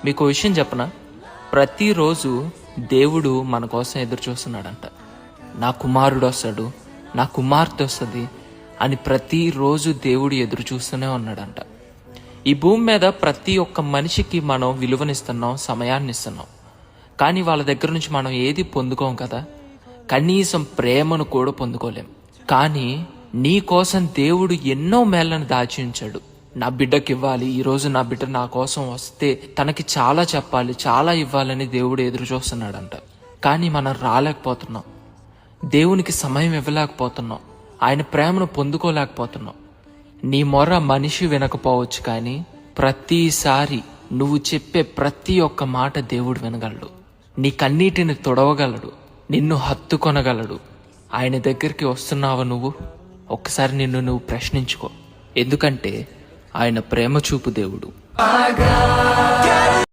మీకు విషయం చెప్పనా, ప్రతిరోజు దేవుడు మన కోసం ఎదురు చూస్తున్నాడంట. నా కుమారుడు వస్తాడు, నా కుమార్తె వస్తుంది అని ప్రతిరోజు దేవుడు ఎదురు చూస్తూనే ఉన్నాడంట. ఈ భూమి మీద ప్రతి ఒక్క మనిషికి మనం విలువనిస్తున్నాం, సమయాన్ని ఇస్తున్నాం. కానీ వాళ్ళ దగ్గర నుంచి మనం ఏది పొందుకోం కదా, కనీసం ప్రేమను కూడా పొందుకోలేం. కానీ నీ కోసం దేవుడు ఎన్నో మేళ్లను దాచి ఉంచాడు. నా బిడ్డకి ఇవ్వాలి, ఈరోజు నా బిడ్డ నా కోసం వస్తే తనకి చాలా చెప్పాలి, చాలా ఇవ్వాలని దేవుడు ఎదురు చూస్తున్నాడంట. కానీ మనం రాలేకపోతున్నాం, దేవునికి సమయం ఇవ్వలేకపోతున్నాం, ఆయన ప్రేమను పొందుకోలేకపోతున్నాం. నీ మొర మనిషి వినకపోవచ్చు, కానీ ప్రతిసారి నువ్వు చెప్పే ప్రతి ఒక్క మాట దేవుడు వినగలడు. నీ కన్నీటిని తొడవగలడు, నిన్ను హత్తుకొనగలడు. ఆయన దగ్గరికి వస్తున్నావా నువ్వు? ఒక్కసారి నిన్ను నువ్వు ప్రశ్నించుకో. ఎందుకంటే ఆయన ప్రేమ చూపు దేవుడు.